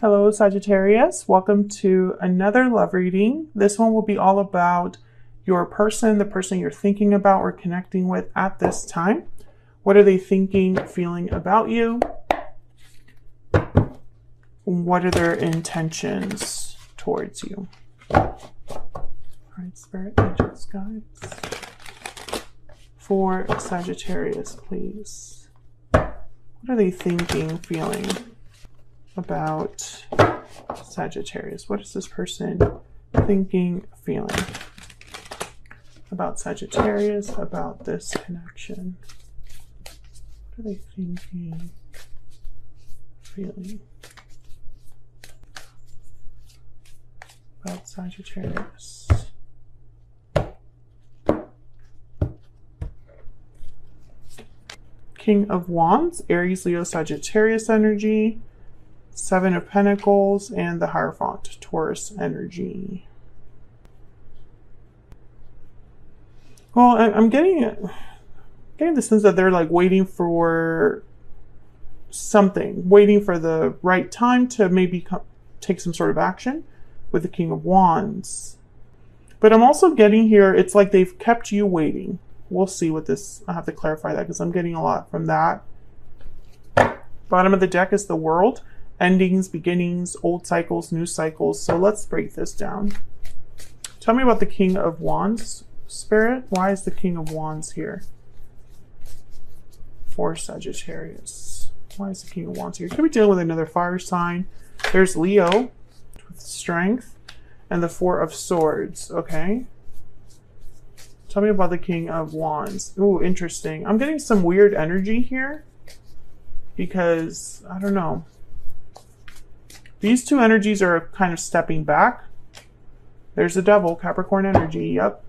Hello, Sagittarius. Welcome to another love reading. This one will be all about your person, the person you're thinking about or connecting with at this time. What are they thinking, feeling about you? What are their intentions towards you? All right, Spirit, Angels, Guides. For Sagittarius, please. What are they thinking, feeling about Sagittarius? What is this person thinking, feeling about Sagittarius, about this connection? What are they thinking, feeling about Sagittarius? King of Wands, Aries, Leo, Sagittarius energy. Seven of Pentacles and the Hierophant, Taurus energy. Well, I'm getting the sense that they're like waiting for something, waiting for the right time to maybe take some sort of action with the King of Wands. But I'm also getting here, it's like they've kept you waiting. We'll see what this, I have to clarify that because I'm getting a lot from that. Bottom of the deck is the World. Endings, beginnings, old cycles, new cycles. So let's break this down. Tell me about the King of Wands, Spirit. Why is the King of Wands here for Sagittarius? Why is the King of Wands here? Could be dealing with another fire sign. There's Leo with strength and the Four of Swords. Okay. Tell me about the King of Wands. Ooh, interesting. I'm getting some weird energy here because I don't know. These two energies are kind of stepping back. There's the Devil, Capricorn energy. Yep.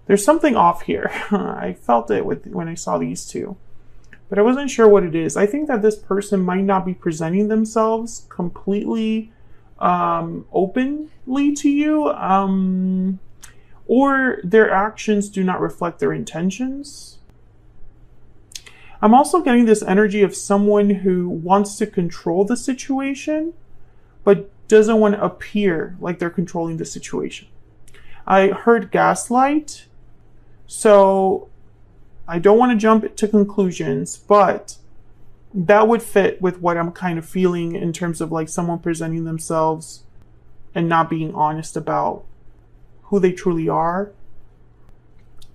There's something off here. I felt it when I saw these two, but I wasn't sure what it is. I think that this person might not be presenting themselves completely openly to you, or their actions do not reflect their intentions. I'm also getting this energy of someone who wants to control the situation, but doesn't want to appear like they're controlling the situation. I heard gaslight, so I don't want to jump to conclusions, but that would fit with what I'm kind of feeling in terms of like someone presenting themselves and not being honest about who they truly are,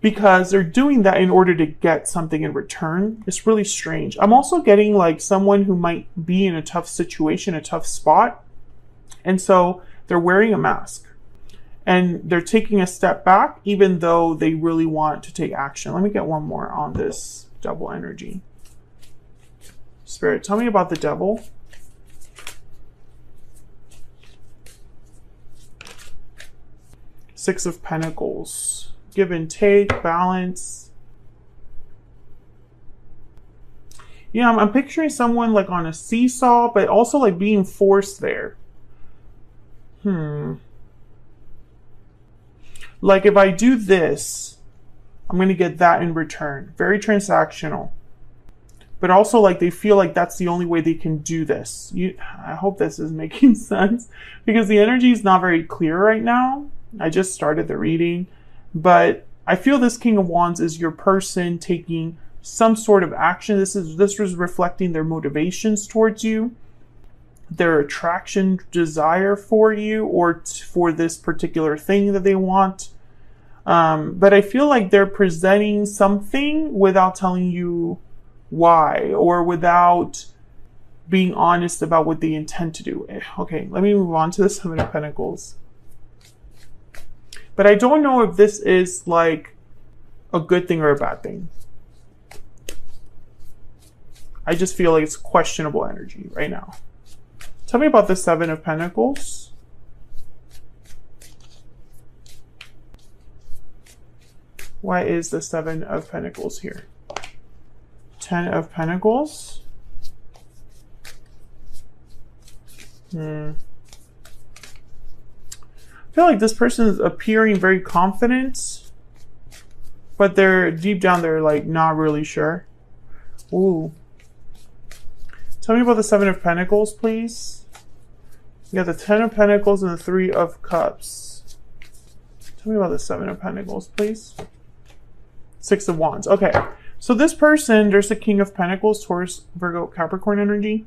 because they're doing that in order to get something in return. It's really strange. I'm also getting like someone who might be in a tough situation, a tough spot. And so they're wearing a mask and they're taking a step back, even though they really want to take action. Let me get one more on this Devil energy. Spirit, tell me about the Devil. Six of Pentacles. Give and take, balance. Yeah, I'm picturing someone like on a seesaw, but also like being forced there. Like if I do this, I'm going to get that in return. Very transactional. But also like they feel like that's the only way they can do this. I hope this is making sense because the energy is not very clear right now. I just started the reading, but I feel this King of Wands is your person taking some sort of action. This was reflecting their motivations towards you, their attraction, desire for you, or for this particular thing that they want. But I feel like they're presenting something without telling you why, or without being honest about what they intend to do. Okay, let me move on to the Seven of Pentacles. But I don't know if this is like a good thing or a bad thing. I just feel like it's questionable energy right now. Tell me about the Seven of Pentacles. Why is the Seven of Pentacles here? Ten of Pentacles. I feel like this person is appearing very confident, but they're deep down, they're like not really sure. Ooh. Tell me about the Seven of Pentacles, please. You got the 10 of Pentacles and the 3 of Cups. Tell me about the 7 of Pentacles, please. 6 of Wands. Okay. So this person, there's the King of Pentacles, Taurus, Virgo, Capricorn energy.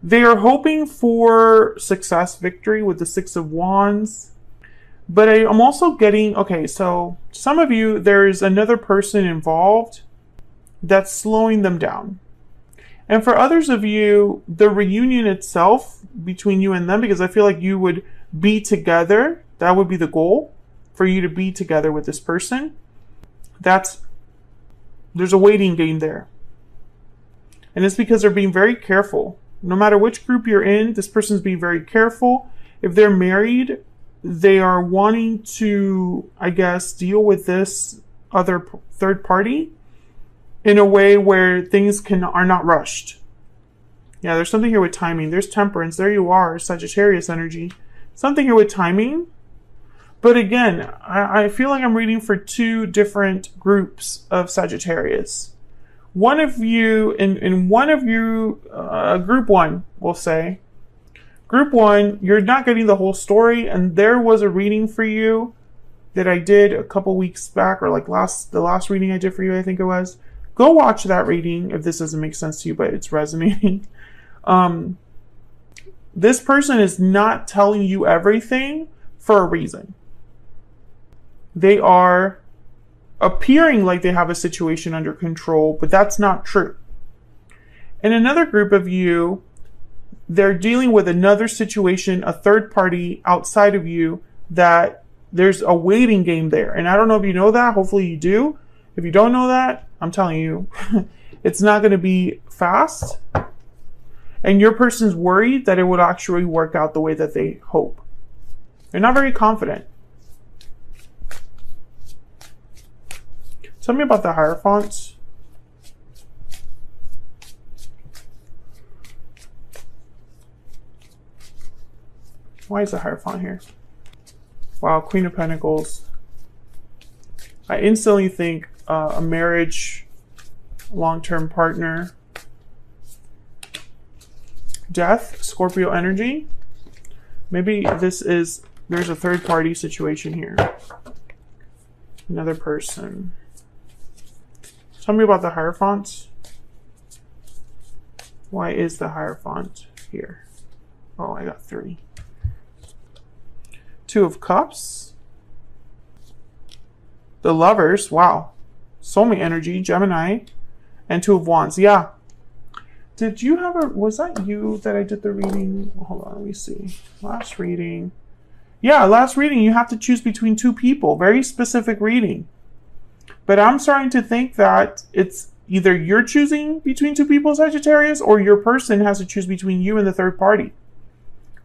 They are hoping for success, victory with the 6 of Wands. But I'm also getting, okay, so some of you, there's another person involved that's slowing them down. And for others of you, the reunion itself between you and them, because I feel like you would be together, that would be the goal, for you to be together with this person. There's a waiting game there. And it's because they're being very careful. No matter which group you're in, this person's being very careful. If they're married, they are wanting to, I guess, deal with this other third party in a way where things are not rushed. Yeah, there's something here with timing. There's Temperance. There you are, Sagittarius energy. Something here with timing. But again, I feel like I'm reading for 2 different groups of Sagittarius. One of you, in one of you, group 1, we'll say. Group 1, you're not getting the whole story, and there was a reading for you that I did a couple weeks back, or like the last reading I did for you, I think it was. Go watch that reading if this doesn't make sense to you, but it's resonating. This person is not telling you everything for a reason. They are appearing like they have a situation under control, but that's not true. In another group of you, they're dealing with another situation, a third party outside of you, that there's a waiting game there. And I don't know if you know that. Hopefully you do. If you don't know that, I'm telling you, it's not going to be fast. And your person's worried that it would actually work out the way that they hope. They're not very confident. Tell me about the Hierophant. Why is the Hierophant here? Wow, Queen of Pentacles. I instantly think a marriage, long-term partner. Death, Scorpio energy. Maybe there's a third party situation here. Another person. Tell me about the Hierophant. Why is the Hierophant here? Oh, I got 3. 2 of Cups. The Lovers. Wow. Soulmate energy, Gemini. And 2 of Wands. Yeah. Did you have was that you that I did the reading? Hold on, let me see. Last reading. Yeah, last reading, you have to choose between 2 people. Very specific reading. But I'm starting to think that it's either you're choosing between 2 people, Sagittarius, or your person has to choose between you and the third party.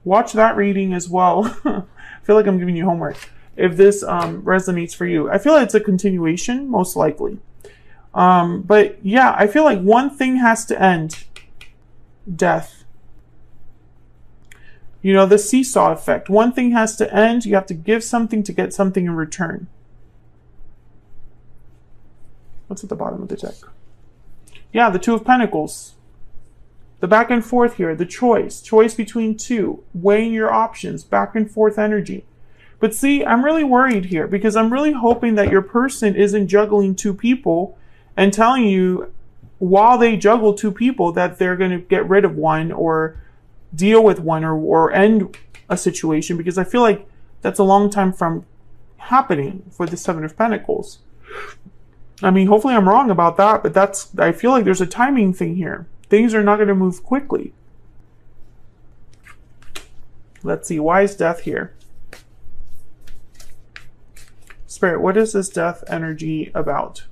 Watch that reading as well. I feel like I'm giving you homework. If this resonates for you. I feel like it's a continuation, most likely. But yeah, I feel like one thing has to end. Death. You know, the seesaw effect. One thing has to end. You have to give something to get something in return. What's at the bottom of the deck? Yeah, the 2 of Pentacles. The back and forth here. The choice. Choice between 2. Weighing your options. Back and forth energy. But see, I'm really worried here because I'm really hoping that your person isn't juggling 2 people and telling you while they juggle 2 people that they're going to get rid of one or deal with one or end a situation, because I feel like that's a long time from happening for the 7 of Pentacles. I mean, hopefully I'm wrong about that, but I feel like there's a timing thing here. Things are not going to move quickly. Let's see. Why is death here? Spirit, what is this death energy about?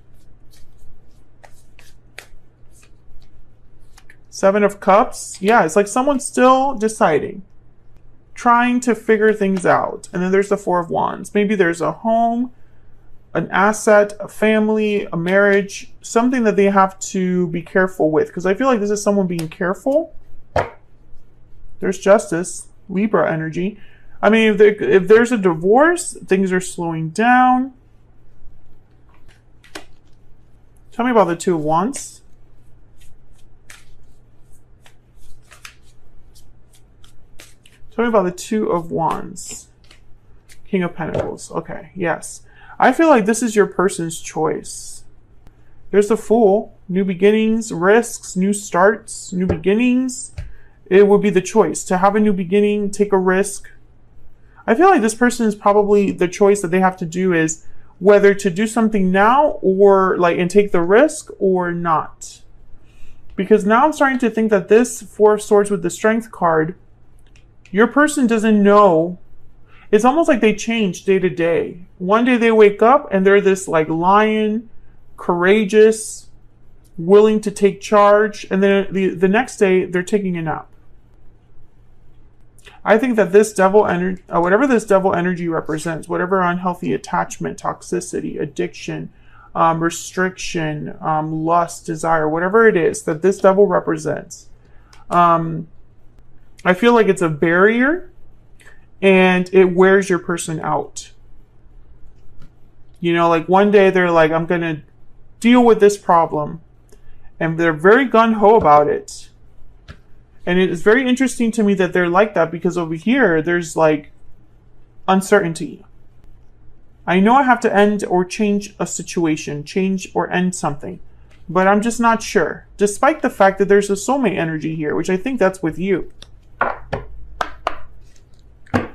7 of Cups. Yeah, it's like someone's still deciding. Trying to figure things out. And then there's the 4 of Wands. Maybe there's a home, an asset, a family, a marriage, something that they have to be careful with. Because I feel like this is someone being careful. There's Justice, Libra energy. I mean, if there's a divorce, things are slowing down. Tell me about the 2 of Wands. Tell Tell me about the Two of Wands. King of Pentacles. Okay, yes. I feel like this is your person's choice. There's the Fool. New beginnings, risks, new starts, new beginnings. It would be the choice to have a new beginning, take a risk. I feel like this person is probably the choice that they have to do is whether to do something now or like and take the risk or not. Because now I'm starting to think that this Four of Swords with the Strength card, your person doesn't know. It's almost like they change day to day. One day they wake up and they're this like lion, courageous, willing to take charge. And then the next day they're taking a nap. I think that this devil energy, whatever this devil energy represents, whatever unhealthy attachment, toxicity, addiction, restriction, lust, desire, whatever it is that this devil represents, I feel like it's a barrier and it wears your person out. You know, like one day they're like, I'm going to deal with this problem. And they're very gung-ho about it. And it is very interesting to me that they're like that because over here, there's like uncertainty. I know I have to end or change a situation, change or end something, but I'm just not sure. Despite the fact that there's a soulmate energy here, which I think that's with you.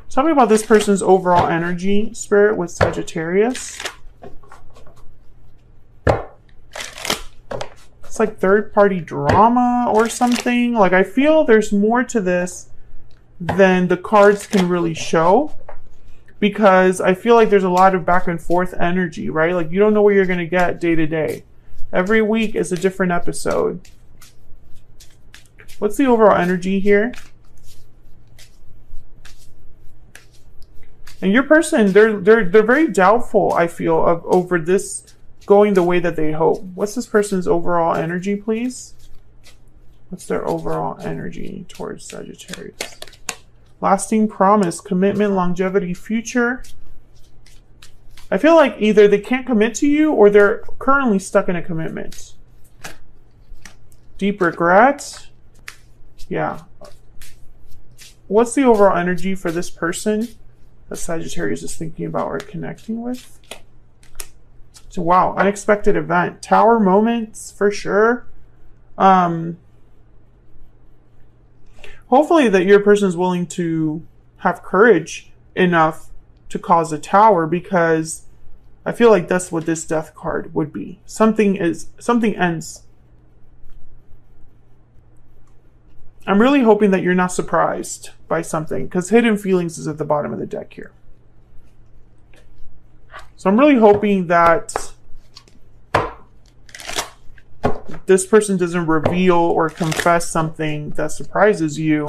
Tell me about this person's overall energy, Spirit, with Sagittarius. It's like third-party drama or something. Like, I feel there's more to this than the cards can really show. Because I feel like there's a lot of back and forth energy, right? Like, you don't know what you're going to get day to day. Every week is a different episode. What's the overall energy here? And your person, they're very doubtful, I feel, of over this going the way that they hope. What's this person's overall energy, please? What's their overall energy towards Sagittarius? Lasting promise, commitment, longevity, future. I feel like either they can't commit to you or they're currently stuck in a commitment. Deep regret. Yeah. What's the overall energy for this person that Sagittarius is thinking about or connecting with? So, wow, unexpected event. Tower moments, for sure. Hopefully that your person is willing to have courage enough to cause a tower, because I feel like that's what this death card would be. Something ends. I'm really hoping that you're not surprised by something, because hidden feelings is at the bottom of the deck here. So I'm really hoping that this person doesn't reveal or confess something that surprises you,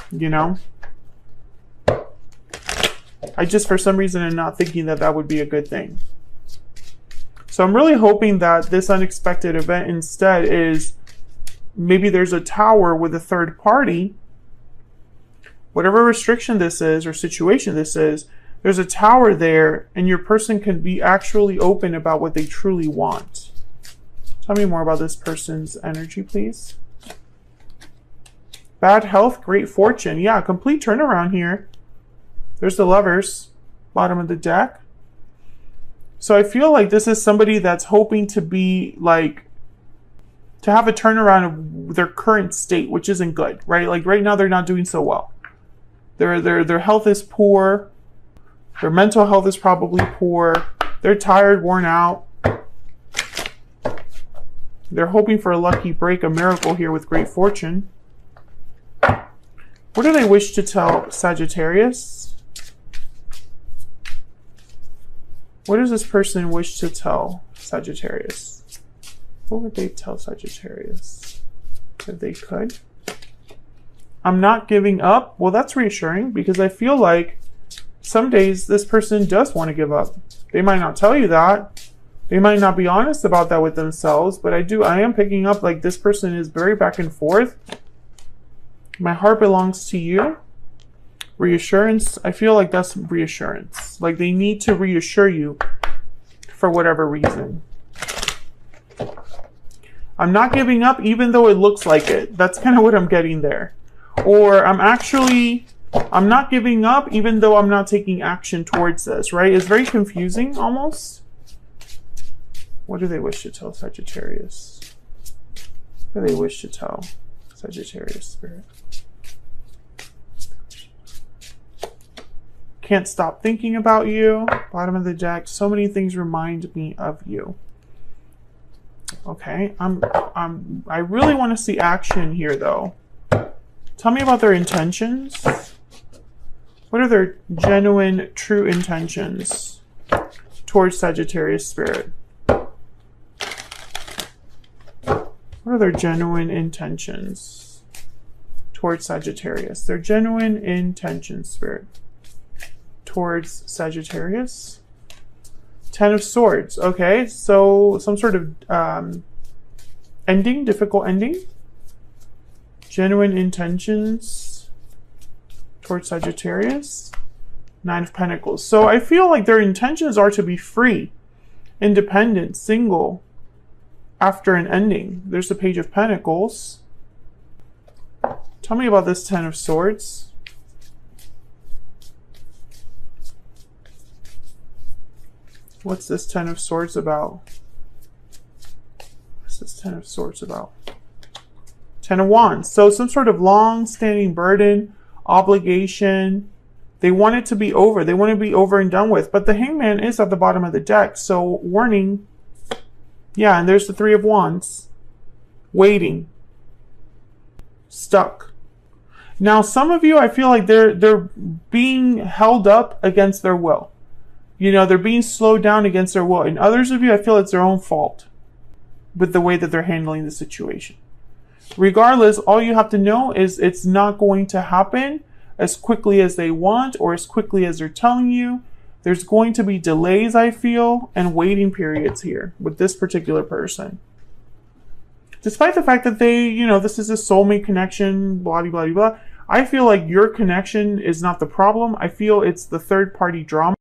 you know? I just, for some reason, am not thinking that that would be a good thing. So I'm really hoping that this unexpected event instead is maybe there's a tower with a third party. Whatever restriction this is or situation this is, there's a tower there and your person can be actually open about what they truly want. Tell me more about this person's energy, please. Bad health, great fortune. Yeah, complete turnaround here. There's the Lovers, bottom of the deck. So I feel like this is somebody that's hoping to be like, to have a turnaround of their current state, which isn't good, right? Like right now they're not doing so well. Their health is poor. Their mental health is probably poor. They're tired, worn out. They're hoping for a lucky break, a miracle here with great fortune. What do they wish to tell Sagittarius? What does this person wish to tell Sagittarius? What would they tell Sagittarius if they could? I'm not giving up. Well, that's reassuring, because I feel like some days this person does want to give up. They might not tell you that. They might not be honest about that with themselves, but I am picking up like this person is very back and forth. My heart belongs to you. Reassurance. I feel like that's reassurance. Like they need to reassure you for whatever reason. I'm not giving up even though it looks like it. That's kind of what I'm getting there. Or I'm actually I'm not giving up, even though I'm not taking action towards this, right? It's very confusing, almost. What do they wish to tell Sagittarius? What do they wish to tell Sagittarius spirit? Can't stop thinking about you. Bottom of the deck. So many things remind me of you. Okay. I really want to see action here, though. Tell me about their intentions. What are their genuine, true intentions towards Sagittarius spirit? What are their genuine intentions towards Sagittarius? Their genuine intentions, spirit, towards Sagittarius. Ten of Swords. Okay, so some sort of ending, difficult ending. Genuine intentions towards Sagittarius. Nine of Pentacles. So I feel like their intentions are to be free, independent, single, after an ending. There's the Page of Pentacles. Tell me about this Ten of Swords. What's this Ten of Swords about? What's this Ten of Swords about? Ten of Wands. So some sort of long-standing burden, obligation. They want it to be over. They want to be over and done with. But the Hangman is at the bottom of the deck. So warning. Yeah, and there's the Three of Wands. Waiting. Stuck. Now, some of you, I feel like they're being held up against their will. You know, they're being slowed down against their will. And others of you, I feel it's their own fault with the way that they're handling the situation. Regardless, all you have to know is it's not going to happen as quickly as they want or as quickly as they're telling you. There's going to be delays, I feel, and waiting periods here with this particular person. Despite the fact that they, you know, this is a soulmate connection, blah, blah, blah, blah. I feel like your connection is not the problem. I feel it's the third party drama.